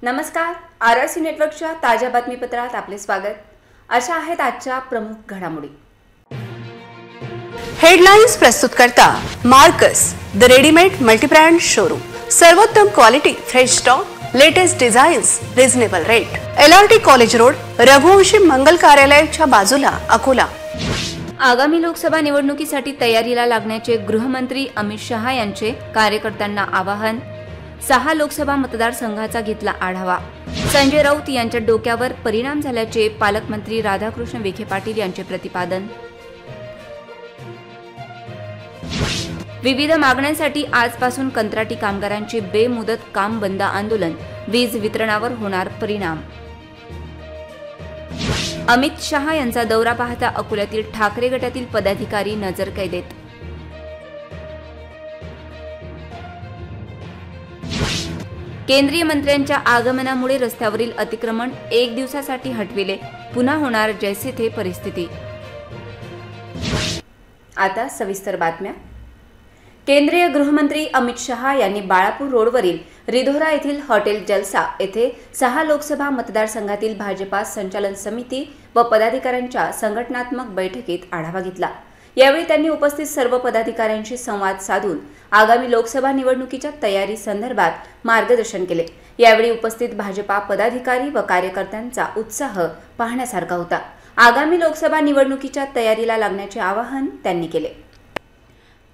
नमस्कार, RRC नेटवर्कच्या ताज्या बातमीपत्रात आपले स्वागत। अशा आहेत आजच्या प्रमुख घडामोडी। हेडलाइन्स प्रस्तुत करता Marcus the readymade multibrand showroom. सर्वोत्तम quality, fresh stock, latest designs, reasonable rate. LRT college road, Raghuvanshi Mangal कार्यालयाच्या बाजूला, अकोला। आगामी लोकसभा निवडणुकीसाठी तयारीला लागण्याचे गृहमंत्री अमित शहा यांचे कार्यकर्त्यांना आवाहन। 6 लोकसभा मतदारसंघाचा घेतला आढावा। संजय राऊत यांच्या डोक्यावर परिणाम झाल्याचे पालकमंत्री राधाकृष्ण विखे पाटील यांचे प्रतिपादन। विविध मागण्यांसाठी आजपासून कंत्राटी कामगारांचे बेमुदत काम बंद आंदोलन, वीज वितरणावर होणार परिणाम। अमित शहा यांचा दौरा पाहता अकोल्यातील ठाकरे गटातील पदाधिकारी नजरकैदेत। केंद्रीय मंत्र्यांच्या आगमनामुळे रस्त्यावरील अतिक्रमण 1 दिवसासाठी हटविले, पुन्हा होणार जैसे थे परिस्थिती। आता सविस्तर बातम्या। केंद्रीय गृहमंत्री अमित शहा यांनी बाळापूर रोडवरील रिधोरा येथील हॉटेल जलसा येथे 6 लोकसभा मतदारसंघातील भाजपा संचालन समिती व पदाधिकाऱ्यांच्या संघटनात्मक बैठकीत आढावा घेतला। यावेळी त्यांनी उपस्थित सर्व पदाधिकाऱ्यांशी संवाद साधून आगामी लोकसभा निवडणुकीच्या तयारी संदर्भात मार्गदर्शन केले। यावेळी उपस्थित भाजपा पदाधिकारी व कार्यकर्त्यांचा उत्साह पाहण्यासारखा होता। आगामी लोकसभा निवडणुकीच्या तयारीला लागण्याचे आवाहन त्यांनी केले।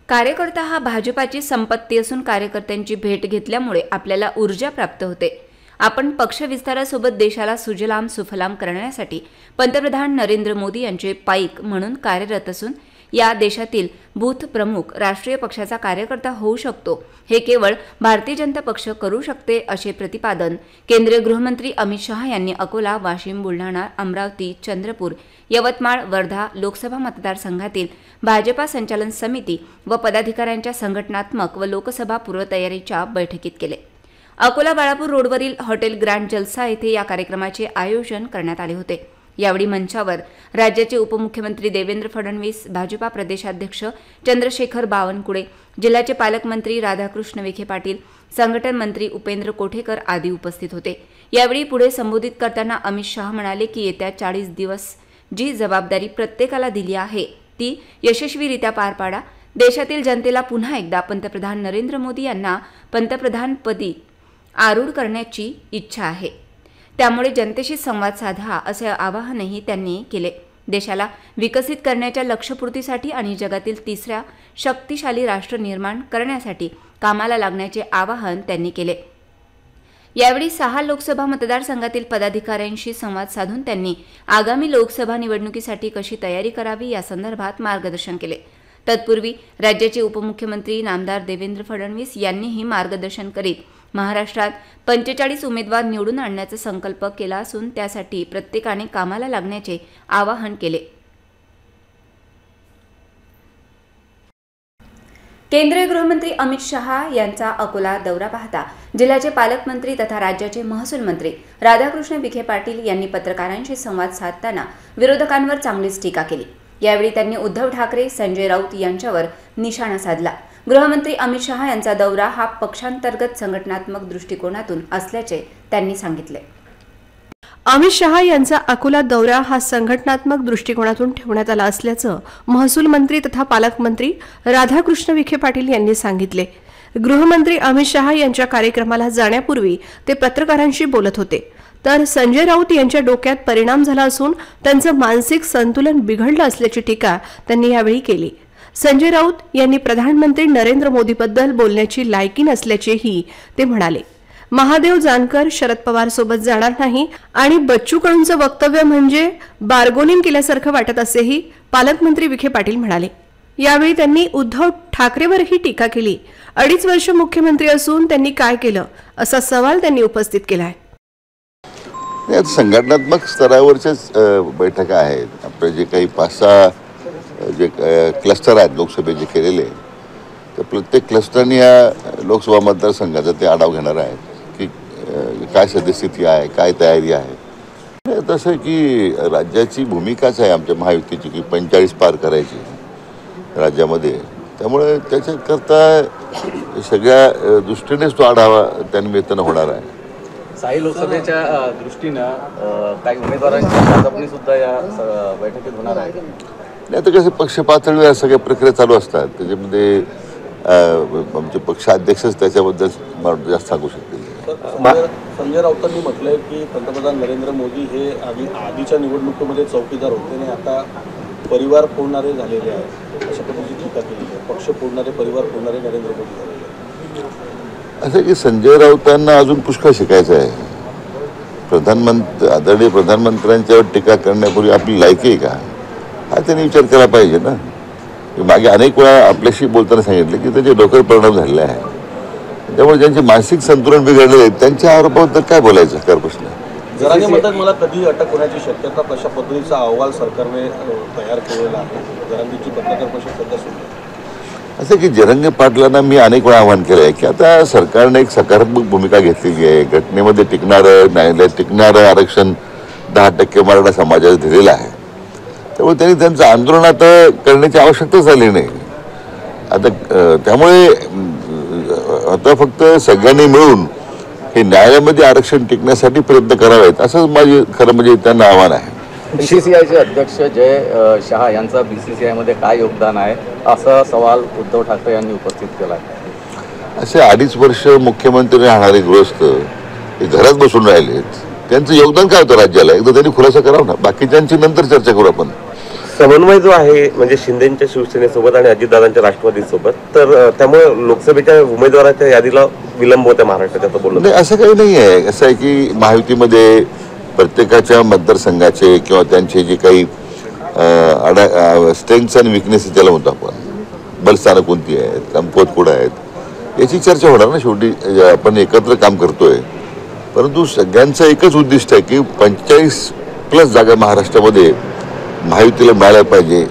कार्यकर्ता हा भाजपाची संपत्ती असून कार्यकर्त्यांची भेट घेतल्यामुळे आपल्याला ऊर्जा प्राप्त होते। आपण पक्ष विस्तारासोबत देशाला सुजलाम सुफलाम करण्यासाठी पंतप्रधान नरेंद्र मोदी यांचे पाईक म्हणून कार्यरत असून या देशातील बूथ प्रमुख राष्ट्रीय पक्षाचा कार्यकर्ता होऊ शकतो, हे केवळ भारतीय जनता पक्ष करू शकते, असे प्रतिपादन केंद्रीय गृहमंत्री अमित शहा यांनी अकोला, वाशिम, बुलढाणा, अमरावती, चंद्रपूर, यवतमाळ, वर्धा लोकसभा मतदारसंघातील भाजपा संचालन समिती व पदाधिकाऱ्यांच्या संघटनात्मक व लोकसभा पूर्वतयारीच्या बैठकीत केले। अकोला बाळापूर रोडवरील हॉटेल ग्रँड जलसा येथे या कार्यक्रमाचे आयोजन करण्यात आले होते। यावेळी मंचावर राज्याचे उपमुख्यमंत्री देवेंद्र फडणवीस, भाजपा प्रदेशाध्यक्ष चंद्रशेखर बावनकुळे, जिल्ह्याचे पालकमंत्री राधाकृष्ण विखे पाटील, संघटन मंत्री उपेंद्र कोठेकर आदी उपस्थित होते। यावेळी पुढे संबोधित करताना अमित शहा म्हणाले की येत्या 40 दिवस जी जबाबदारी प्रत्येकाला दिली आहे ती यशस्वीरित्या पार पाडा। देशातील जनतेला पुन्हा एकदा पंतप्रधान नरेंद्र मोदी यांना पंतप्रधानपदी आरूढ करण्याची इच्छा आहे, त्यामुळे जनतेशी संवाद साधा, असे आवाहनही त्यांनी केले। देशाला विकसित करण्याच्या लक्ष्यपूर्तीसाठी आणि जगातील 3ऱ्या शक्तिशाली राष्ट्र निर्माण करण्यासाठी कामाला लागण्याचे आवाहन त्यांनी केले। यावेळी 6 लोकसभा मतदारसंघातील पदाधिकाऱ्यांशी संवाद साधून त्यांनी आगामी लोकसभा निवडणुकीसाठी कशी तयारी करावी या संदर्भात मार्गदर्शन केले। तत्पूर्वी राज्याचे उपमुख्यमंत्री नामदार देवेंद्र फडणवीस यांनीही मार्गदर्शन करीत महाराष्ट्रात 45 उमेदवार निवडून आणण्याचा संकल्प केला असून त्यासाठी प्रत्येकाने कामाला लागण्याचे आवाहन केले। केंद्रीय गृहमंत्री अमित शहा यांचा अकोला दौरा पाहता जिल्ह्याचे पालकमंत्री तथा राज्याचे महसूल मंत्री राधाकृष्ण विखे पाटील यांनी पत्रकारांशी संवाद साधताना विरोधकांवर चांगलीच टीका केली। यावेळी त्यांनी उद्धव ठाकरे, संजय राऊत यांच्यावर निशाणा साधला। गृहमंत्री अमित शहा यांचा दौरा हा पक्षांतर्गत संघटनात्मक दृष्टिकोनातून असल्याचे त्यांनी सांगितले। अमित शहा यांचा अकोला दौरा हा संघटनात्मक दृष्टिकोनातून ठेवण्यात आला असल्याचं महसूल मंत्री तथा पालकमंत्री राधाकृष्ण विखे पाटील यांनी सांगितले। गृहमंत्री अमित शहा यांच्या कार्यक्रमाला जाण्यापूर्वी ते पत्रकारांशी बोलत होते, तर संजय राऊत यांच्या डोक्यात परिणाम झाला असून त्यांचं मानसिक संतुलन बिघडलं असल्याची टीका त्यांनी यावेळी केली। संजय राऊत यांनी प्रधानमंत्री नरेंद्र मोदीबद्दल बोलण्याची लायकी नसल्याचेही ते म्हणाले। महादेव जानकर शरद पवार सोबत जाणार नाही आणि बच्चू कडूंचं वक्तव्य म्हणजे बार्गोनिंग केल्यासारखं वाटत असेही पालकमंत्री विखे पाटील म्हणाले। यावेळी त्यांनी उद्धव ठाकरेवरही टीका केली। 2.5 वर्ष मुख्यमंत्री असून त्यांनी काय केलं, असा सवाल त्यांनी उपस्थित केला आहे। संघटनात्मक स्तरावरच्याच बैठका आहेत। आपले जे काही 5-6 जे क्लस्टर आहेत लोकसभेचे केलेले, तर प्रत्येक क्लस्टरने या लोकसभा मतदारसंघाचा ते आढावा घेणार आहेत की काय सद्यस्थिती आहे, काय तयारी आहे। तसं की राज्याची भूमिकाच आहे आमच्या महायुतीची की 45 पार करायची राज्यामध्ये, त्यामुळे त्याच्याकरता सगळ्या दृष्टीनेच तो आढावा त्यानिमित्तानं होणार आहे। साई लोकसभेच्या दृष्टीनं काही उमेदवारांची चाचपणी सुद्धा या बैठकीत होणार आहे. नाही, आता कसं पक्ष पातळीवर या सगळ्या प्रक्रिया चालू असतात. त्याच्यामध्ये आमचे पक्षाध्यक्षच त्याच्याबद्दल जास्त सांगू शकतील. संजय राऊतांनी म्हटलंय की पंतप्रधान नरेंद्र मोदी हे आधीच्या निवडणुकीमध्ये चौकीदार होते आणि आता परिवार फोडणारे झालेले आहेत, अशा पद्धतीची टीका केली आहे. पक्ष फोडणारे, परिवार फोडणारे नरेंद्र मोदी झालेले आहेत. असं की संजय राऊतांना अजून पुष्कळ शिकायचं आहे. आदरणीय प्रधानमंत्र्यांच्यावर टीका करण्यापूर्वी आपली लायकी आहे का, हा त्यांनी विचार केला पाहिजे ना. मागे अनेक वेळा आपल्याशी बोलताना सांगितलं की त्याचे डोक्यावर परिणाम झालेला आहे. त्यामुळे ज्यांचे मानसिक संतुलन बिघडलेले आहेत त्यांच्या आरोपाबद्दल काय बोलायचं कर प्रश्न. जरांगे म्हणतात मला कधी अटक होण्याची शक्यता, कशा पद्धतीचा अहवाल सरकारने तयार केलेला आहे. जरांगेची पत्रकार परिषद सध्या सुरू आहे. असं की जरांगे पाटलांना मी अनेक वेळा आवाहन केलं आहे की आता सरकारने एक सकारात्मक भूमिका घेतलेली आहे. घटनेमध्ये टिकणारं, न्यायालयात टिकणारं आरक्षण 10% मराठा समाजाला दिलेलं आहे. त्यामुळे त्यांनी त्यांचं आंदोलन आता करण्याची आवश्यकता झाली नाही. आता त्यामुळे आता फक्त सगळ्यांनी मिळून हे न्यायालयामध्ये आरक्षण टिकण्यासाठी प्रयत्न करावेत असं माझे खरं म्हणजे त्यांना आव्हान आहे. BCCIचे अध्यक्ष जय शहा यांचा BCCIमध्ये काय योगदान आहे असा सवाल उद्धव ठाकरे यांनी उपस्थित केला आहे. असे 2.5 वर्ष मुख्यमंत्री राहणारे गृहस्थ हे घरात बसून राहिलेत, त्यांचं योगदान काय होतं राज्याला, एकदा त्यांनी खुलासा करावा ना. बाकीच्यांची नंतर चर्चा करू आपण. समन्वय जो आहे म्हणजे शिंदेच्या शिवसेनेसोबत आणि अजितदादांच्या राष्ट्रवादीसोबत, तर त्यामुळे लोकसभेच्या उमेदवाराच्या यादीला विलंब होता महाराष्ट्रात, असं बोललं नाही. असं काही नाही आहे. असं आहे की महायुतीमध्ये प्रत्येकाच्या मतदारसंघाचे किंवा त्यांचे जे काही स्ट्रेंथ्स आणि विकनेसेस ज्याला म्हणतो आपण, बलस्थानं कोणती आहेत, कमकुवत कुठं आहेत, याची चर्चा होणार ना. शेवटी आपण एकत्र काम करतोय, परंतु सगळ्यांचं एकच उद्दिष्ट आहे की 45+ जागा महाराष्ट्रामध्ये महायुतीला मिळायला पाहिजे,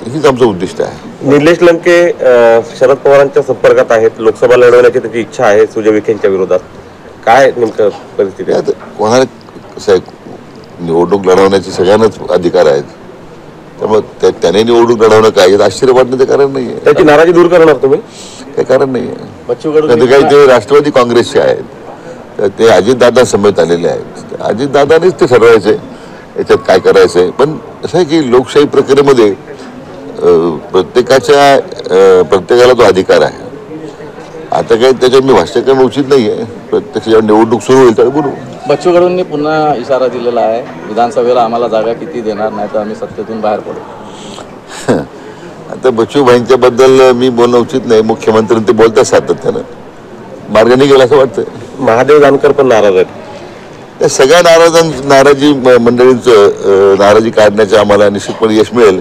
हीच आमचं उद्दिष्ट आहे. निलेश लंके शरद पवारांच्या संपर्कात आहेत, लोकसभा लढवण्याची त्याची इच्छा आहे सुजय विखेंच्या विरोधात. काय नेमकं परिस्थिती आहे? कोणाला कसं आहे, निवडणूक लढवण्याचे सगळ्यांनाच अधिकार आहेत. त्यामुळे त्याने निवडणूक लढवणं काय आश्चर्य वाटण्याचं कारण नाही आहे. त्याची नाराजी दूर करणार तुम्ही? काही कारण नाही आहे. बच्चू कडू काही ते राष्ट्रवादी काँग्रेसचे आहेत, तर ते अजितदादा समेत आलेले आहेत. अजितदादानेच ते ठरवायचे याच्यात काय करायचं आहे. पण असं आहे की लोकशाही प्रक्रियेमध्ये प्रत्येकाला तो अधिकार आहे. आता काही त्याच्यात मी भाष्य करणं उचित नाही आहे. प्रत्यक्ष जेव्हा निवडणूक सुरू होईल त्यावेळी बोलू. बच्चू कडूंनी पुन्हा इशारा दिलेला आहे, विधानसभेला आम्हाला जागा किती देणार नाही तर आम्ही सत्तेतून बाहेर पडू. आता बच्चूभाईंच्या बद्दल मी बोलणं उचित नाही. मुख्यमंत्री ते बोलतात सातत्यानं, मार्गाने गेला असं वाटतं. महादेव जानकर पण नाराज आहेत. त्या सगळ्या नाराजी मंडळींचं नाराजी काढण्याचं आम्हाला निश्चितपणे यश मिळेल.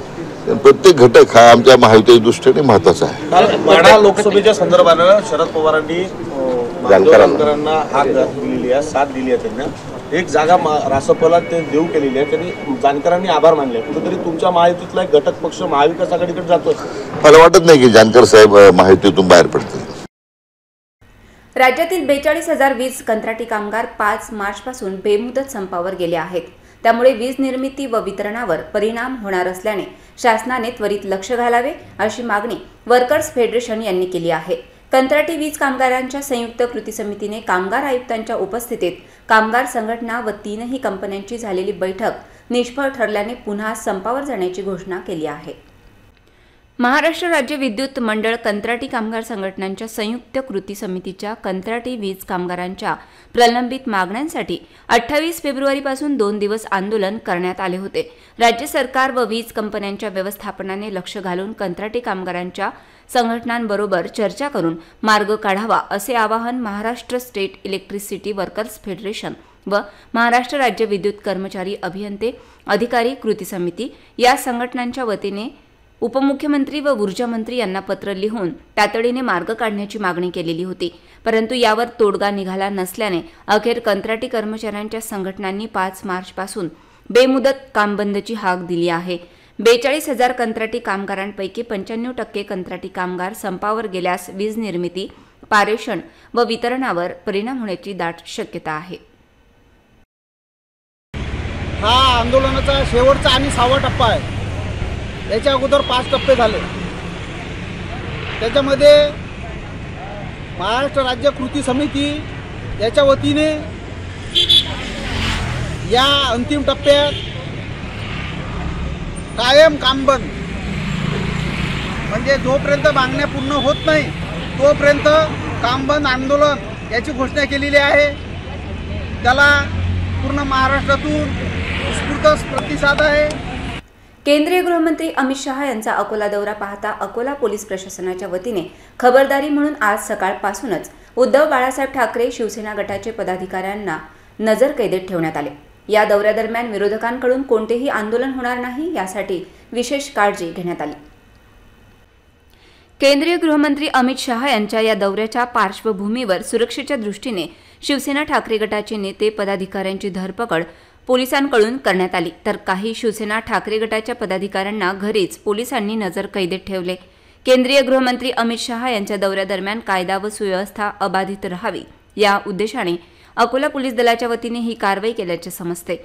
प्रत्येक घटक हा आमच्या महायुतीच्या दृष्टीने महत्वाचा आहे. काल माढा लोकसभेच्या संदर्भानं शरद पवारांनी जानकरांना हाक दिलेली आहे, साथ दिली आहे. त्यांना एक जागा रासपला ते देऊ केलेली आहे. त्यांनी जानकरांनी आभार मानले. कुठेतरी तुमच्या महायुतीतला एक घटक पक्ष महाविकास आघाडीकडे जातोय. मला वाटत नाही की जानकर साहेब महायुतीतून बाहेर पडतील. राज्यातील 42,000 वीज कंत्राटी कामगार 5 मार्चपासून बेमुदत संपावर गेले आहेत. त्यामुळे वीज निर्मिती व वितरणावर परिणाम होणार असल्याने शासनाने त्वरित लक्ष घालावे अशी मागणी वर्कर्स फेडरेशन यांनी केली आहे. कंत्राटी वीज कामगारांच्या संयुक्त कृती समितीने कामगार आयुक्तांच्या उपस्थितीत कामगार संघटना व 3ही कंपन्यांची झालेली बैठक निष्फळ ठरल्याने पुन्हा संपावर जाण्याची घोषणा केली आहे. महाराष्ट्र राज्य विद्युत मंडळ कंत्राटी कामगार संघटनांच्या संयुक्त कृती समितीच्या कंत्राटी वीज कामगारांच्या प्रलंबित मागण्यांसाठी 28 फेब्रुवारीपासून 2 दिवस आंदोलन करण्यात आले होते. राज्य सरकार व वीज कंपन्यांच्या व्यवस्थापनाने लक्ष घालून कंत्राटी कामगारांच्या संघटनांबरोबर चर्चा करून मार्ग काढावा असे आवाहन Maharashtra state electricity workers federation व महाराष्ट्र राज्य विद्युत कर्मचारी अभियंते अधिकारी कृती समिती या संघटनांच्या वतीने उपमुख्यमंत्री व ऊर्जामंत्री यांना पत्र लिहून तातडीने मार्ग काढण्याची मागणी केलेली होती. परंतु यावर तोडगा निघाला नसल्याने अखेर कंत्राटी कर्मचाऱ्यांच्या संघटनांनी 5 मार्चपासून बेमुदत कामबंदची हाक दिली आहे. 42,000 कंत्राटी कामगारांपैकी 95% कंत्राटी कामगार संपावर गेल्यास वीज निर्मिती, पारेषण व वितरणावर परिणाम होण्याची दाट शक्यता आहे. हा आंदोलनाचा शेवटचा आणि 6वा टप्पा आहे. याच्या अगोदर 5 टप्पे झाले. त्याच्यामध्ये महाराष्ट्र राज्य कृती समिती याच्या वतीने या अंतिम टप्प्यात कायम काम बंद, म्हणजे जोपर्यंत मागण्या पूर्ण होत नाही तोपर्यंत काम बंद आंदोलन याची घोषणा केलेली आहे. त्याला पूर्ण महाराष्ट्रातून उत्स्फूर्त प्रतिसाद आहे. केंद्रीय गृहमंत्री अमित शहा यांचा अकोला दौरा पाहता अकोला पोलीस प्रशासनाच्या वतीने खबरदारी म्हणून आज सकाळपासूनच उद्धव बाळासाहेब ठाकरे शिवसेना गटाचे पदाधिकाऱ्यांना नजरकैदेत ठेवण्यात आले. या दौऱ्यादरम्यान विरोधकांकडून कोणतेही आंदोलन होणार नाही यासाठी विशेष काळजी घेण्यात आली. केंद्रीय गृहमंत्री अमित शहा यांच्या या दौऱ्याच्या पार्श्वभूमीवर सुरक्षेच्या दृष्टीने शिवसेना ठाकरे गटाचे नेते पदाधिकाऱ्यांची धरपकड पोलिसांकडून करण्यात आली, तर काही शिवसेना ठाकरे गटाच्या पदाधिकाऱ्यांना घरीच पोलिसांनी नजरकैदेत ठेवले. केंद्रीय गृहमंत्री अमित शहा यांच्या दौऱ्यादरम्यान कायदा व सुव्यवस्था अबाधित राहावी या उद्देशाने अकोला पोलीस दलाच्या वतीने ही कारवाई केल्याचे समजते.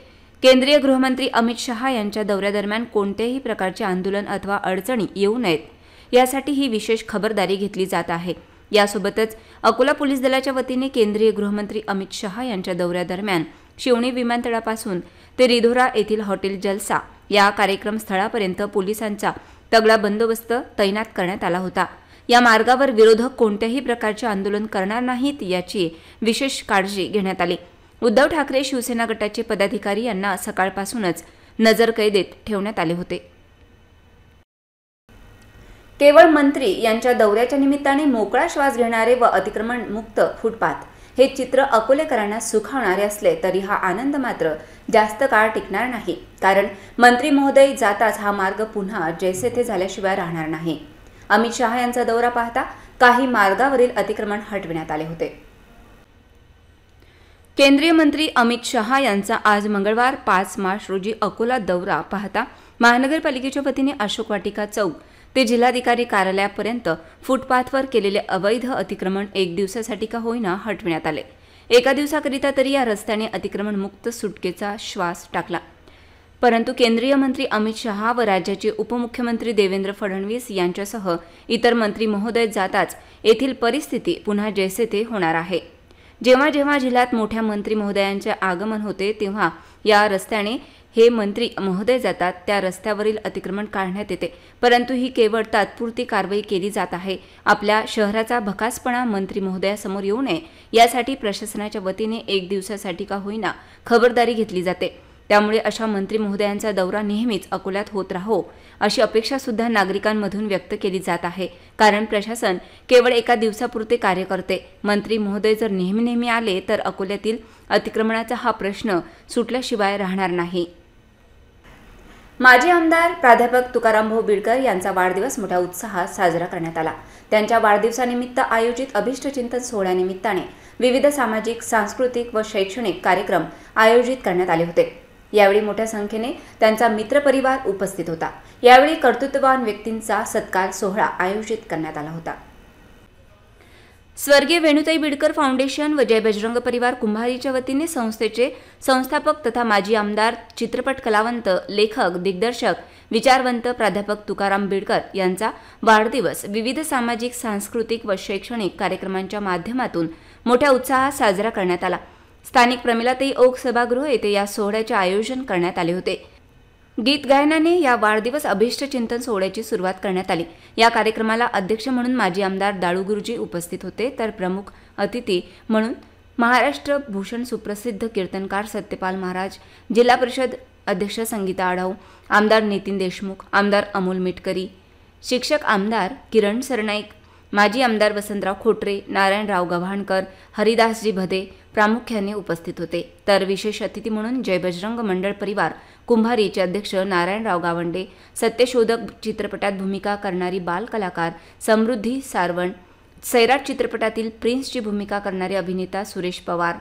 केंद्रीय गृहमंत्री अमित शहा यांच्या दौऱ्यादरम्यान कोणत्याही प्रकारचे आंदोलन अथवा अडचणी येऊ नयेत यासाठी ही विशेष खबरदारी घेतली जात आहे. यासोबतच अकोला पोलीस दलाच्या वतीने केंद्रीय गृहमंत्री अमित शहा यांच्या दौऱ्यादरम्यान शिवणी विमानतळापासून ते रिधोरा येथील हॉटेल जलसा या कार्यक्रम स्थळापर्यंत पोलिसांचा तगडा बंदोबस्त तैनात करण्यात आला होता. या मार्गावर विरोधक कोणत्याही प्रकारचे आंदोलन करणार नाहीत याची विशेष काळजी घेण्यात आली. उद्धव ठाकरे शिवसेना गटाचे पदाधिकारी यांना सकाळपासूनच नजरकैदेत ठेवण्यात आले होते. केवळ मंत्री यांच्या दौऱ्याच्या निमित्ताने मोकळा श्वास घेणारे व अतिक्रमण मुक्त फुटपाथ हे चित्र अकोलेकरांना सुखावणारे असले तरी हा आनंद मात्र जास्त काळ टिकणार नाही, कारण मंत्री महोदय जाताच हा मार्ग पुन्हा जैसे थे झाल्याशिवाय राहणार नाही. अमित शहा यांचा दौरा पाहता काही मार्गावरील अतिक्रमण हटविण्यात आले होते. केंद्रीय मंत्री अमित शहा यांचा आज मंगळवार 5 मार्च रोजी अकोला दौरा पाहता महानगरपालिकेच्या वतीने अशोक वाटिका चौक ते जिल्हाधिकारी कार्यालयापर्यंत फुटपाथवर केलेले अवैध अतिक्रमण एक दिवसासाठी का होईना हटविण्यात आले. एका दिवसाकरिता तरी या रस्त्याने अतिक्रमण मुक्त सुटकेचा श्वास टाकला. परंतु केंद्रीय मंत्री अमित शहा व राज्याचे उपमुख्यमंत्री देवेंद्र फडणवीस यांच्यासह इतर मंत्री महोदय जाताच येथील परिस्थिती पुन्हा जैसे थे होणार आहे. जेव्हा जेव्हा जिल्ह्यात मोठ्या मंत्री महोदयांचे आगमन होते तेव्हा या रस्त्याने हे मंत्री महोदय जातात त्या रस्त्यावरील अतिक्रमण काढण्यात येते, परंतु ही केवळ तात्पुरती कारवाई केली जात आहे. आपल्या शहराचा भकासपणा मंत्री महोदयासमोर येऊ नये यासाठी प्रशासनाच्या वतीने एक दिवसासाठी का होईना खबरदारी घेतली जाते. त्यामुळे अशा मंत्री महोदयांचा दौरा नेहमीच अकोल्यात होत राहो अशी अपेक्षा सुद्धा नागरिकांमधून व्यक्त केली जात आहे, कारण प्रशासन केवळ एका दिवसापुरते कार्य करते. मंत्री महोदय जर नेहमी आले तर अकोल्यातील अतिक्रमणाचा हा प्रश्न सुटल्याशिवाय राहणार नाही. माजी आमदार प्राध्यापक तुकारामभाऊ बिडकर यांचा वाढदिवस मोठ्या उत्साहात साजरा करण्यात आला. त्यांच्या वाढदिवसानिमित्त आयोजित अभिष्टचिंतन सोहळ्यानिमित्ताने विविध सामाजिक, सांस्कृतिक व शैक्षणिक कार्यक्रम आयोजित करण्यात आले होते. यावेळी मोठ्या संख्येने त्यांचा मित्रपरिवार उपस्थित होता. यावेळी कर्तृत्ववान व्यक्तींचा सत्कार सोहळा आयोजित करण्यात आला होता. स्वर्गीय वेणुताई बिडकर फाउंडेशन व जय बजरंग परिवार कुंभारीच्या वतीने संस्थेचे संस्थापक तथा माजी आमदार, चित्रपट कलावंत, लेखक, दिग्दर्शक, विचारवंत प्राध्यापक तुकाराम बिडकर यांचा वाढदिवस विविध सामाजिक, सांस्कृतिक व शैक्षणिक कार्यक्रमांच्या माध्यमातून मोठ्या उत्साहात साजरा करण्यात आला. स्थानिक प्रमिलाताई ओक सभागृह येथे या सोहळ्याचे आयोजन करण्यात आले होते. गीत गायनाने या वाढदिवस अभिष्टचिंतन सोहळ्याची सुरुवात करण्यात आली. या कार्यक्रमाला अध्यक्ष म्हणून माजी आमदार दाळू गुरुजी उपस्थित होते, तर प्रमुख अतिथी म्हणून महाराष्ट्र भूषण सुप्रसिद्ध कीर्तनकार सत्यपाल महाराज, जिल्हा परिषद अध्यक्ष संगीता आढाव, आमदार नितीन देशमुख, आमदार अमोल मिटकरी, शिक्षक आमदार किरण सरनाईक, माजी आमदार वसंतराव खोटरे, नारायणराव गव्हाणकर, हरिदासजी भदे प्रामुख्याने उपस्थित होते. तर विशेष अतिथी म्हणून जय बजरंग मंडळ परिवार कुंभारीचे अध्यक्ष नारायणराव गावंडे, सत्यशोधक चित्रपटात भूमिका करणारी बाल कलाकार समृद्धी सारवण, सैराट चित्रपटातील प्रिन्सची भूमिका करणारे अभिनेता सुरेश पवार,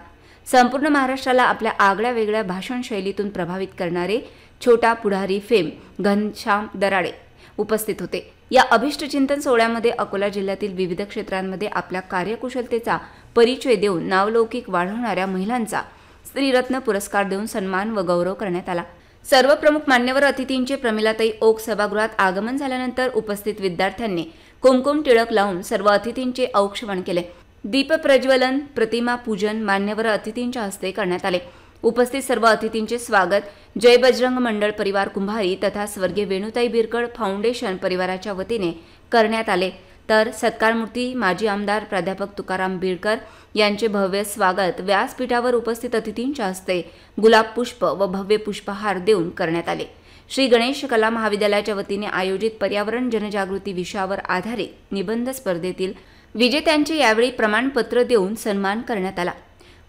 संपूर्ण महाराष्ट्राला आपल्या आगळ्या वेगळ्या भाषण शैलीतून प्रभावित करणारे छोटा पुढारी फेम घनश्याम दराडे उपस्थित होते. या अभिष्टचिंतन सोहळ्यामध्ये अकोला जिल्ह्यातील विविध क्षेत्रांमध्ये आपल्या कार्यकुशलतेचा परिचय देऊन नावलौकिक वाढवणाऱ्या महिलांचा स्त्रीरत्न पुरस्कार देऊन सन्मान व गौरव करण्यात आला. सर्व प्रमुख मान्यवर अतिथींचे प्रमिलाताई ओक सभागृहात आगमन झाल्यानंतर उपस्थित विद्यार्थ्यांनी कुमकुम टिळक लावून सर्व अतिथींचे औक्षवण केले. दीपप्रज्वलन, प्रतिमा पूजन मान्यवर अतिथींच्या हस्ते करण्यात आले। उपस्थित सर्व अतिथींचे स्वागत जय बजरंग मंडळ परिवार कुंभारी तथा स्वर्गीय वेणुताई बिरकड फाउंडेशन परिवाराच्या वतीने करण्यात आले। तर सत्कारमूर्ती माजी आमदार प्राध्यापक तुकाराम बिरकर यांचे भव्य स्वागत व्यासपीठावर उपस्थित अतिथींच्या हस्ते गुलाब पुष्प व भव्य पुष्पहार देऊन करण्यात आले। श्री गणेश कला महाविद्यालयाच्या वतीने आयोजित पर्यावरण जनजागृती विषयावर आधारित निबंध स्पर्धेतील विजेत्यांचे यावेळी प्रमाणपत्र देऊन सन्मान करण्यात आला।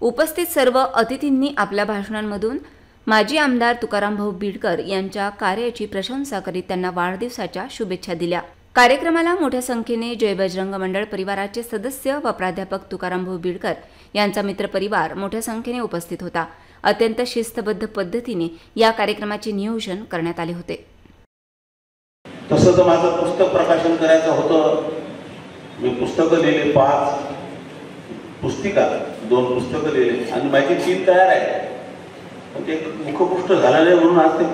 उपस्थित सर्व अतिथींनी आपल्या भाषणांमधून माजी आमदार तुकारामभाऊ बिरकर यांच्या कार्याची प्रशंसा करीत त्यांना वाढदिवसाच्या शुभेच्छा दिल्या। कार्यक्रमाला मोठ्या संख्येने जय बजरंग मंडळ परिवाराचे सदस्य व प्राध्यापक तुकारामभाऊ बिरकर यांचा मित्रपरिवार मोठ्या संख्येने उपस्थित होता। अत्यंत शिस्तबद्ध पद्धतीने या कार्यक्रमाचे नियोजन करण्यात आले होते। तसंच माझं पुस्तक प्रकाशन करायचं होतं। मी पुस्तकं लिहिले, 5 पुस्तिका, 2 पुस्तकं लिहिले आणि माझी 3 तयार आहे, पण ते मुखपृष्ठ झालं नाही म्हणून आज ते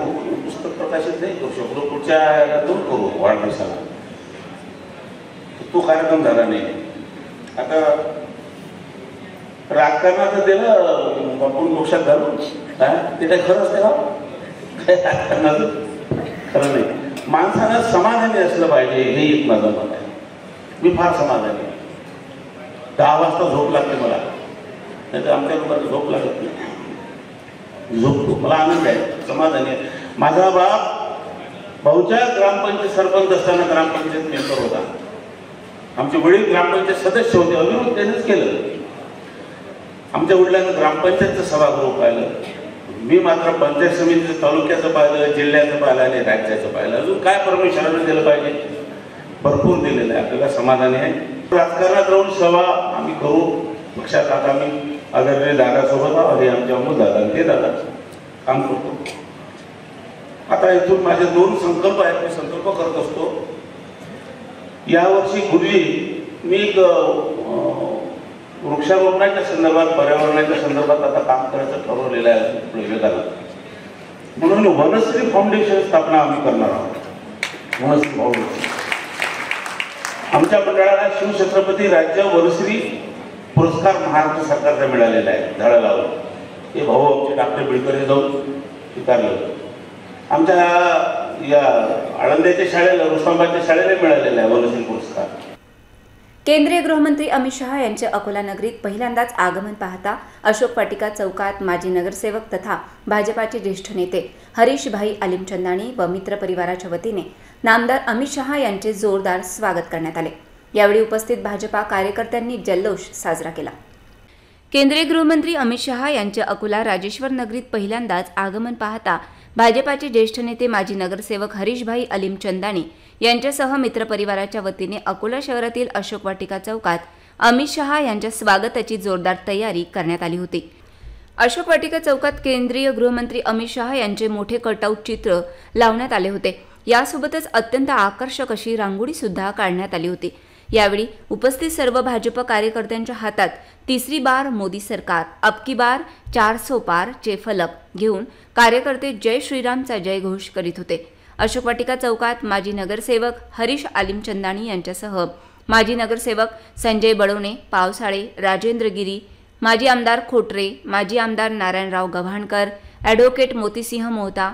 पुस्तक प्रकाशित नाही करू शकलो। पुढच्या यातून करू वाढदिवसाला, तो कार्यक्रम झाला नाही। आता राजकारणाचं दिलं आपण मोक्षात घालू, ते काय खरं असते का? काय राजकारणाचं खरं नाही। माणसानं समाधानी असलं पाहिजे, हे एक माझं मत आहे। मी फार समाधानी आहे। 10 वाजता झोप लागते मला, नाही तर आमच्या लोकांना झोप लागत नाही। झोपतो, मला आनंद आहे, समाधानी आहे। माझा बाप भाऊच्या ग्रामपंचायत सरपंच असताना ग्रामपंचायत मेंबर होता। आमचे वडील ग्रामपंचायत सदस्य होते, अविरोध त्यानेच केलं। आमच्या वडिलांनी ग्रामपंचायतचं सभागृह पाहिलं, मी मात्र पंचायत समितीचं, तालुक्याचं पाहिलं, जिल्ह्याचं पाहिलं आणि राज्याचं पाहिलं। अजून काय परमेश्वरानं दिलं पाहिजे? भरपूर दिलेलं आहे, आपल्याला समाधानी आहे। राजकारणात राहून सेवा आम्ही करू। पक्षात आता आम्ही आदरणीय दादासोबत आणि आमच्या अमोल दादा ते दादा काम करतो। आता इथून माझे 2 संकल्प आहेत, मी संकल्प करत असतो। यावर्षी पूर्वी मी एक वृक्षारोपणाच्या संदर्भात, पर्यावरणाच्या संदर्भात आता काम करायचं ठरवलेलं आहे प्रयोगाला, म्हणून वनश्री फाउंडेशन स्थापना आम्ही करणार आहोत। वनश्री फाउंडेशन आमच्या मंडळाला शिवछत्रपती राज्य वनश्री पुरस्कार महाराष्ट्र सरकारचा मिळालेला आहे झाडं लावून। हे भाऊ आमचे डॉक्टर बिरकर जाऊन स्वीकारलं। आमच्या या आळंदीच्या शाळेला, रुस्तमाबादच्या शाळेला मिळालेला आहे वनश्री पुरस्कार। केंद्रीय गृहमंत्री अमित शहा यांचे अकोला नगरीत पहिल्यांदाच आगमन पाहता अशोक वाटिका चौकात माजी नगरसेवक तथा भाजपाचे ज्येष्ठ नेते हरीशभाई आलिमचंदानी व मित्र परिवाराच्या वतीने नामदार अमित शहा यांचे जोरदार स्वागत करण्यात आले। यावेळी उपस्थित भाजपा कार्यकर्त्यांनी जल्लोष साजरा केला। केंद्रीय गृहमंत्री अमित शहा यांचे अकोला राजेश्वर नगरीत पहिल्यांदाच आगमन पाहता भाजपाचे ज्येष्ठ नेते माजी नगरसेवक हरीशभाई आलिमचंदानी यांच्यासह मित्रपरिवाराच्या वतीने अकोला शहरातील अशोक वाटिका चौकात अमित शहा यांच्या स्वागताची जोरदार तयारी करण्यात आली होती। अशोक वाटिका चौकात केंद्रीय गृहमंत्री अमित शहा यांचे मोठे कटआउट चित्र लावण्यात आले होते। यासोबतच अत्यंत आकर्षक अशी रांगोळी सुद्धा काढण्यात आली होती। यावेळी उपस्थित सर्व भाजप कार्यकर्त्यांच्या हातात 3री बार मोदी सरकार अब की बार 400 पार चे फलक घेऊन कार्यकर्ते जय श्रीरामचा जयघोष करीत होते। अशोक वाटिका चौकात माजी नगरसेवक हरीश आलिमचंदानी यांच्यासह माजी नगरसेवक संजय बडोने, पावसाळे, राजेंद्र गिरी, माजी आमदार खोटरे, माजी आमदार नारायणराव गव्हाणकर, ॲडव्होकेट मोतीसिंह मोहता,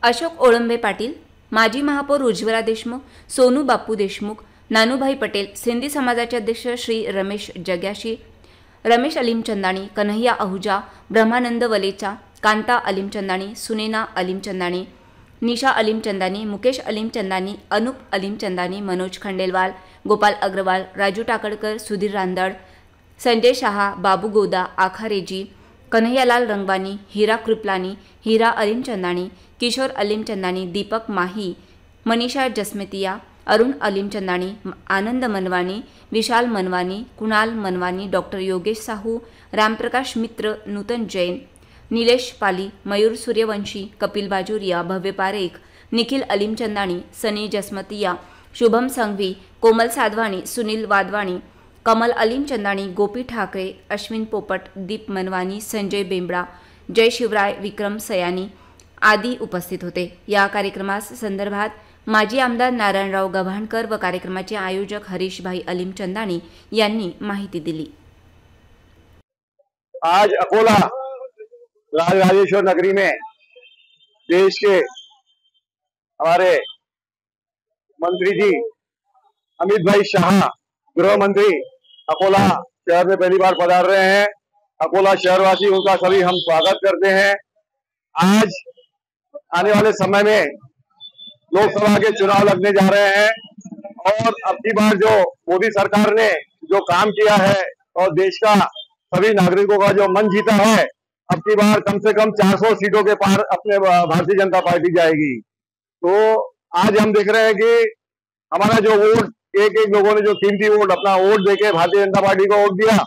अशोक ओळंबे पाटील, माजी महापौर उज्ज्वला देशमुख, सोनू बापू देशमुख, नानूभाई पटेल, सिंधी समाजाचे अध्यक्ष श्री रमेश जग्याशी, रमेश अलिमचंदानी, कन्हैया अहुजा, ब्रह्मानंद वलेचा, कांता अलिमचंदानी, सुनेना अलिमचंदानी, निशा अलिमचंदानी, मुकेश अलिमचंदानी, अनुप अलिमचंदानी, मनोज खंडेलवाल, गोपाल अग्रवाल, राजू टाकड़कर, सुधीर रांदड़, संजय शाह, बाबू गोदा, आखारेजी, कन्हैयालाल रंगवानी, हीरा कृपलानी, हीरा अलिमचंदानी, किशोर अलिमचंदानी, दीपक माही, मनीषा जसमेतिया, अरुण अलिमचंदानी, आनंद मनवानी, विशाल मनवानी, कुणाल मनवानी, डॉक्टर योगेश साहू, रामप्रकाश मित्र, नूतन जैन, नीलेश पाली, मयूर सूर्यवंशी, कपिल बाजोरिया, भव्य पारेख, निखिल अलिमचंदानी, सनी जसमतिया, शुभम संघवी, कोमल साधवानी, सुनील वाधवानी, कमल अलिमचंदानी, गोपी ठाकरे, अश्विन पोपट, दीप मनवानी, संजय बेंबड़ा, जय शिवराय, विक्रम सयानी आदी उपस्थित होते। या कार्यक्रमास संदर्भात माजी आमदार नारायणराव गव्हाणकर व कार्यक्रमाचे आयोजक हरीशभाई अलीम चंदानी यांनी माहिती दिली। आज अकोला राजराजेश्वर नगरी में देश के हमारे मंत्री जी अमित भाई शाह गृह मंत्री अकोला शहर में पहली बार पधार रहे हैं। अकोला शहरवासी उनका सभी हम स्वागत करते हैं। आज आने वाले समय में लोकसभा के चुनाव लगने जा रहे हैं और अब की बार जो मोदी सरकार ने जो काम किया है और देश का सभी नागरिकों का जो मन जीता है, अब की बार कम से कम 400 सीटों के पार अपने भारतीय जनता पार्टी जाएगी। तो आज हम देख रहे हैं कि हमारा जो वोट एक लोगों ने जो कीमती वोट अपना वोट देके भारतीय जनता पार्टी को वोट दिया,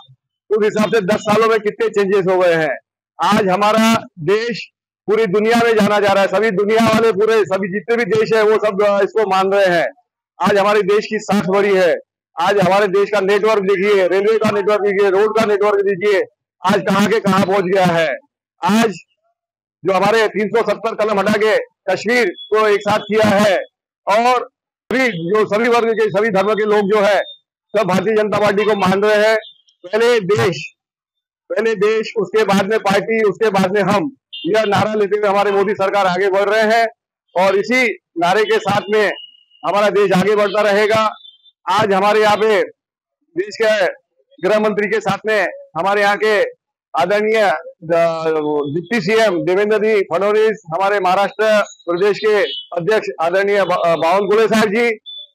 उस हिसाब से 10 सालों में कितने चेंजेस हो गए हैं। आज हमारा देश पूरी दुनिया में जाना जा रहा है। सभी दुनिया वाले पूरे सभी जितने भी देश है वो सब इसको मान रहे हैं। आज हमारे देश की साख बड़ी है। आज हमारे देश का नेटवर्क देखिए, रेलवे का नेटवर्क देखिए, रोड का नेटवर्क देखिए, आज कहाँ के कहाँ पहुंच गया है। आज जो हमारे 370 कलम हटा के कश्मीर को एक साथ किया है और सभी वर्ग के सभी धर्म के लोग जो है सब भारतीय जनता पार्टी को मान रहे हैं। पहले देश उसके बाद में पार्टी, उसके बाद में हम, यह नारा लेते हुए हमारे मोदी सरकार आगे बढ़ रहे हैं और इसी नारे के साथ में हमारा देश आगे बढ़ता रहेगा। आज हमारे यहाँ पे देश के गृह मंत्री के साथ में हमारे यहाँ के आदरणीय डिप्टी सीएम देवेंद्र जी फडणवीस, हमारे महाराष्ट्र प्रदेश के अध्यक्ष आदरणीय बावनकुळे साहब जी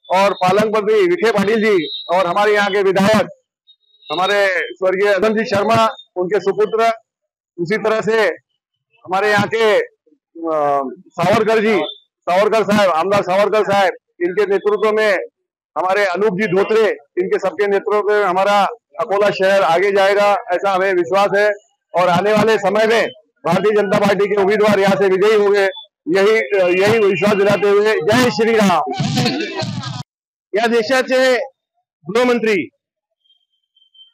और पालक मंत्री विखे पाटिल जी और हमारे यहाँ के विधायक हमारे स्वर्गीय अदम जी शर्मा, उनके सुपुत्र, उसी तरह से हमारे यहाँ के सावरकर साहब, आमदार सावरकर साहब, इनके नेतृत्व में हमारे अनूप जी धोत्रे, इनके सबके नेतृत्व में हमारा अकोला शहर आगे जाएगा, ऐसा हमें विश्वास है। और आने वाले समय में भारतीय जनता पार्टी के उम्मीदवार यहाँ से विजयी होंगे, यही विश्वास दिलाते हुए जय श्री राम। या देशाचे गृहमंत्री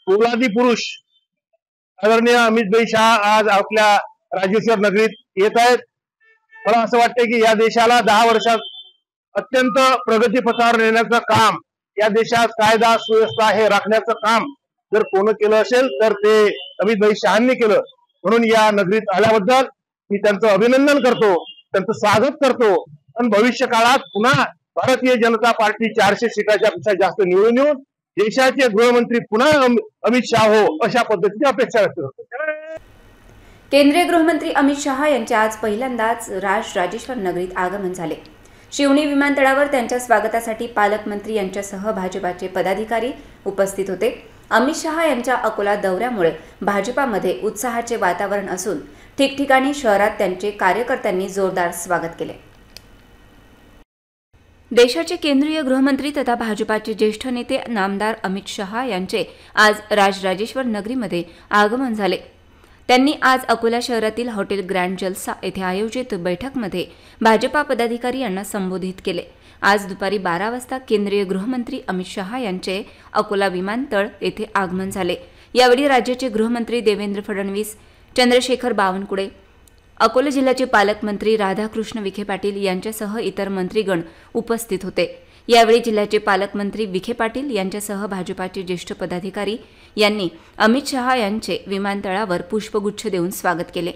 पोलादी पुरुष आदरणीय अमितभाई शाह आज आपल्या राजेश्वर नगरीत येत आहेत। मला असं वाटतं की या देशाला 10 वर्षात अत्यंत प्रगतीपथावर नेण्याचं काम, या देशात कायदा सुव्यवस्था हे राखण्याचं काम जर कोण केलं असेल तर ते अमितभाई शहांनी केलं। म्हणून या नगरीत आल्याबद्दल मी त्यांचं अभिनंदन करतो, त्यांचं स्वागत करतो आणि भविष्य काळात पुन्हा भारतीय जनता पार्टी 400 सीटाच्या पेक्षा जास्त निवडून येऊन देशाचे गृहमंत्री पुन्हा अमित शाह हो अशा पद्धतीची अपेक्षा व्यक्त करतो। केंद्रीय गृहमंत्री अमित शाह यांचे आज पहिल्यांदाच राजराजेश्वर नगरीत आगमन झाले। शिवणी विमानतळावर त्यांच्या स्वागतासाठी पालकमंत्री यांच्यासह भाजपाचे पदाधिकारी उपस्थित होते। अमित शाह यांच्या अकोला दौऱ्यामुळे भाजपामध्ये उत्साहाचे वातावरण असून ठिकठिकाणी शहरात त्यांचे कार्यकर्त्यांनी जोरदार स्वागत केले। देशाचे केंद्रीय गृहमंत्री तथा भाजपाचे ज्येष्ठ नेते नामदार अमित शाह यांचे आज राजराजेश्वर नगरीमध्ये आगमन झाले। त्यांनी आज अकोला शहरातील हॉटेल ग्रँड जलसा येथे आयोजित बैठकमध्ये भाजपा पदाधिकारी यांना संबोधित केले। आज दुपारी 12 वाजता केंद्रीय गृहमंत्री अमित शाह यांचे अकोला विमानतळ येथे आगमन झाले। यावेळी राज्याचे गृहमंत्री देवेंद्र फडणवीस, चंद्रशेखर बावनकुळे, अकोला जिल्ह्याचे पालकमंत्री राधाकृष्ण विखे पाटील यांच्यासह इतर मंत्रीगण उपस्थित होते। यावेळी जिल्ह्याचे पालकमंत्री विखे पाटील यांच्यासह भाजपाचे ज्येष्ठ पदाधिकारी यांनी अमित शाह यांचे विमानतळावर पुष्पगुच्छ देऊन स्वागत केले।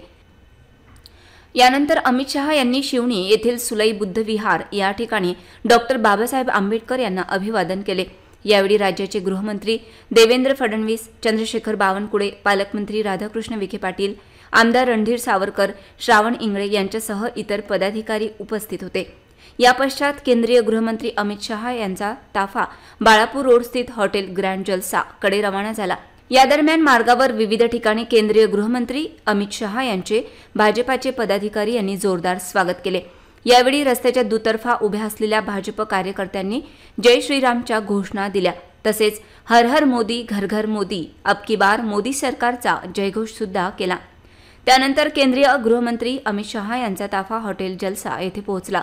यानंतर अमित शाह यांनी शिवणी येथील सुलई बुद्ध विहार या ठिकाणी डॉक्टर बाबासाहेब आंबेडकर यांना अभिवादन केले। यावेळी राज्याचे गृहमंत्री देवेंद्र फडणवीस, चंद्रशेखर बावनकुळे, पालकमंत्री राधाकृष्ण विखे पाटील, आमदार रणधीर सावरकर, श्रावण इंगळे यांच्यासह इतर पदाधिकारी उपस्थित होते। या पश्चात केंद्रीय गृहमंत्री अमित शाह यांचा ताफा बाळापूर रोड स्थित हॉटेल ग्रँड जलसा कडे रवाना झाला। या दरम्यान मार्गावर विविध ठिकाणी केंद्रीय गृहमंत्री अमित शाह यांचे भाजपाचे पदाधिकारी यांनी जोरदार स्वागत केले। यावेळी रस्त्याच्या दुतर्फा उभ्या असलेल्या भाजप कार्यकर्त्यांनी जय श्रीरामच्या घोषणा दिल्या। तसेच हर हर मोदी, घर घर मोदी, अब की बार मोदी सरकारचा जयघोष सुद्धा केला। त्यानंतर केंद्रीय गृहमंत्री अमित शाह यांचा ताफा हॉटेल जलसा येथे पोहोचला।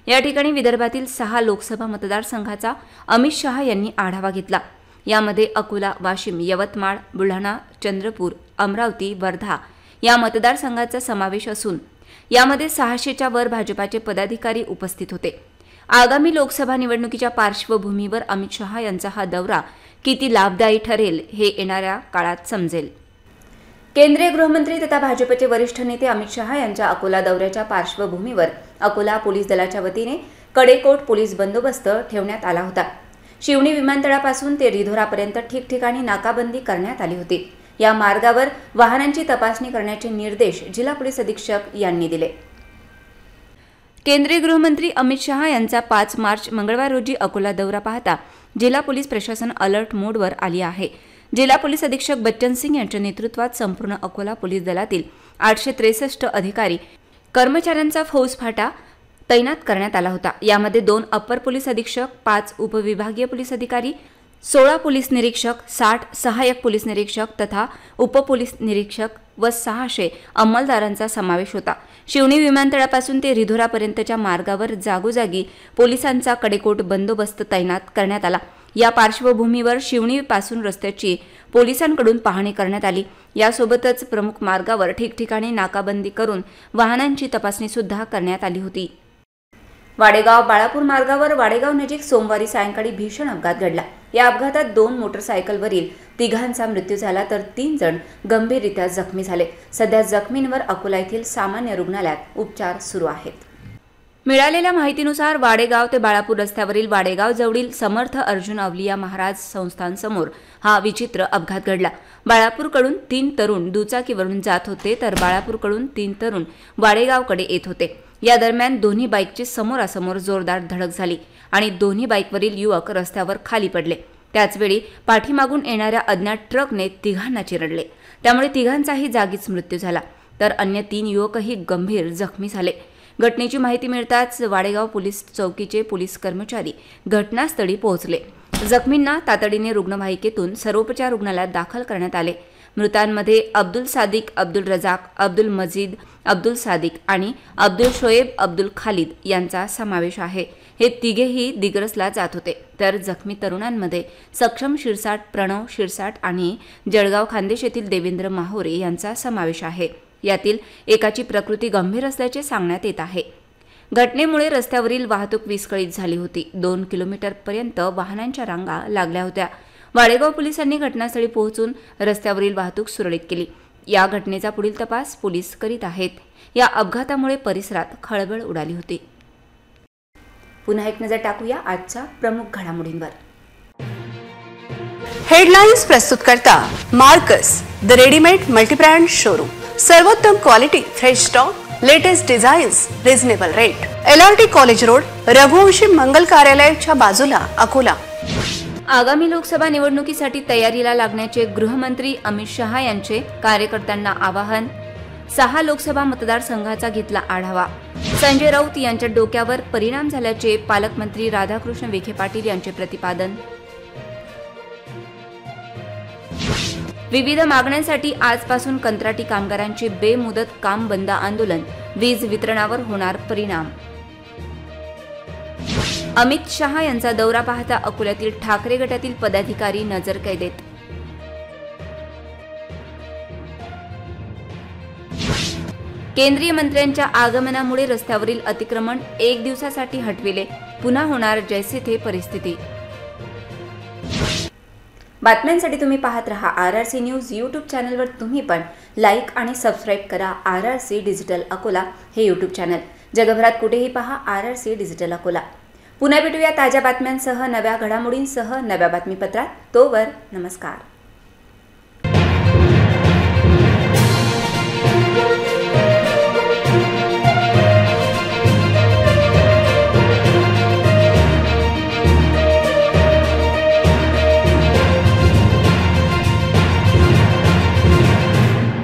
या ठिकाणी विदर्भातील 6 लोकसभा मतदारसंघाचा अमित शाह यांनी आढावा घेतला। यामध्ये अकोला, वाशिम, यवतमाळ, बुलढाणा, चंद्रपूर, अमरावती, वर्धा या मतदारसंघाचा समावेश असून यामध्ये 600च्या वर भाजपाचे पदाधिकारी उपस्थित होते। आगामी लोकसभा निवडणुकीच्या पार्श्वभूमीवर अमित शहा यांचा हा दौरा किती लाभदायी ठरेल हे येणाऱ्या काळात समजेल. केंद्रीय गृहमंत्री तथा भाजपचे वरिष्ठ नेते अमित शहा यांच्या अकोला दौऱ्याच्या पार्श्वभूमीवर अकोला पोलीस दलाच्या वतीने कडेकोट पोलीस बंदोबस्त ठेवण्यात आला होता. शिवणी विमानतळापासून ते रिधोरापर्यंत ठिकठिकाणी नाकाबंदी करण्यात आली होती. या मार्गावर वाहनांची तपासणी करण्याचे निर्देश जिल्हा पोलीस अधीक्षक यांनी दिले. केंद्रीय गृहमंत्री अमित शहा यांचा 5 मार्च मंगळवार रोजी अकोला दौरा पाहता जिल्हा पोलीस प्रशासन अलर्ट मोडवर आली आहे. जिल्हा पोलीस अधीक्षक बच्चन सिंग यांच्या नेतृत्वात संपूर्ण अकोला पोलीस दलातील 863 अधिकारी कर्मचाऱ्यांचा फौजफाटा तैनात करण्यात आला होता. यामध्ये 2 अप्पर पोलीस अधीक्षक, 5 उपविभागीय पोलीस अधिकारी, 16 पोलीस निरीक्षक, 60 सहाय्यक पोलीस निरीक्षक तथा उपपोलीस निरीक्षक व 600 अंमलदारांचा समावेश होता. शिवणी विमानतळापासून ते रिधोरापर्यंतच्या मार्गावर जागोजागी पोलिसांचा कडेकोट बंदोबस्त तैनात करण्यात आला. या पार्श्वभूमीवर शिवणीपासून रस्त्याची पोलिसांकडून पाहणी करण्यात आली. यासोबतच प्रमुख मार्गावर ठिकठिकाणी नाकाबंदी करून वाहनांची तपासणी सुद्धा करण्यात आली होती. वाडेगाव बाळापूर मार्गावर वाडेगाव नजीक सोमवारी सायंकाळी भीषण अपघात घडला. या अपघातात 2 मोटरसायकलवरील 3 मृत्यू झाला तर 3 जण गंभीररित्या जखमी झाले. सध्या जखमींवर अकोला येथील सामान्य रुग्णालयात उपचार सुरू आहेत. मिळालेल्या माहितीनुसार वाडेगाव ते बाळापूर रस्त्यावरील वाडेगाव जवळील समर्थ अर्जुन अवलिया महाराज संस्थांसमोर हा विचित्र अपघात घडला. बाळापूरकडून 3 तरुण दुचाकीवरून जात होते तर बाळापूरकडून 3 तरुण वाडेगावकडे येत होते. या दरम्यान दोन्ही बाईकची समोरासमोर जोरदार धडक झाली आणि दोन्ही बाईकवरील युवक रस्त्यावर खाली पडले. त्याचवेळी पाठीमागून येणाऱ्या अज्ञात ट्रकने तिघांना चिरडले. त्यामुळे तिघांचाही जागीच मृत्यू झाला तर अन्य 3 युवकही गंभीर जखमी झाले. घटनेची माहिती मिळताच वाडेगाव पोलीस चौकीचे पोलीस कर्मचारी घटनास्थळी पोहोचले. जखमींना तातडीने रुग्णवाहिकेतून सर्वोपचार रुग्णालयात दाखल करण्यात आले. मृतांमध्ये अब्दुल सादिक, अब्दुल रजाक, अब्दुल मजीद, अब्दुल सादिक आणि अब्दुल शोएब अब्दुल खालिद यांचा समावेश आहे. हे तिघेही दिग्रसला जात होते तर जखमी तरुणांमध्ये सक्षम शिरसाट, प्रणव शिरसाट आणि जळगाव खानदेश येथील देवेंद्र माहोरे यांचा समावेश आहे. यातील एकाची प्रकृती गंभीर असल्याचे सांगण्यात येत आहे. घटनेमुळे रस्त्यावरील वाहतूक विस्कळीत झाली होती. 2 किलोमीटरपर्यंत वाहनांच्या रांगा लागल्या होत्या. वाडेगाव पोलिसांनी घटनास्थळी पोहोचून रस्त्यावरील वाहतूक सुरळीत केली. या घटनेचा पुढील तपास पोलीस करीत आहेत. या अपघातामुळे परिसरात खळबळ उडाली होती. पुन्हा एक नजर टाकूया आजच्या प्रमुख घडामोडींवर. हेडलाइन्स प्रस्तुत करता Marcus the readymade multibrand showroom. सर्वोत्तम quality, fresh stock, latest designs, reasonable rate. LRT college road, Raghuvanshi Mangal कार्यालयाच्या बाजूला, अकोला. आगामी लोकसभा निवडणुकीसाठी तयारीला लागण्याचे गृहमंत्री अमित शहा यांचे कार्यकर्त्यांना आवाहन. 6 लोकसभा मतदारसंघाचा घेतला आढावा. संजय राऊत यांच्या डोक्यावर परिणाम झाल्याचे पालकमंत्री राधाकृष्ण विखे पाटील यांचे प्रतिपादन. विविध मागण्यांसाठी आजपासून कंत्राटी कामगारांचे बेमुदत काम बंद आंदोलन. वीज वितरणावर होणार परिणाम. अमित शहा यांचा दौरा पाहता अकोल्यातील ठाकरे गटातील पदाधिकारी नजरकैदेत. केंद्रीय मंत्र्यांच्या आगमनामुळे रस्त्यावरील अतिक्रमण 1 दिवसासाठी हटविले. पुन्हा होणार जैसे थे परिस्थिती. बातम्यांसाठी तुम्ही पाहत रहा RRC न्यूज. यूट्यूब चॅनलवर तुम्ही पण लाईक आणि सबस्क्राईब करा RRC डिजिटल अकोला हे यूट्यूब चॅनल. जगभरात कुठेही पहा RRC डिजिटल अकोला. पुन्हा भेटूया ताज्या बातम्यांसह, नव्या घडामोडींसह नव्या बातमीपत्रात. तोवर नमस्कार.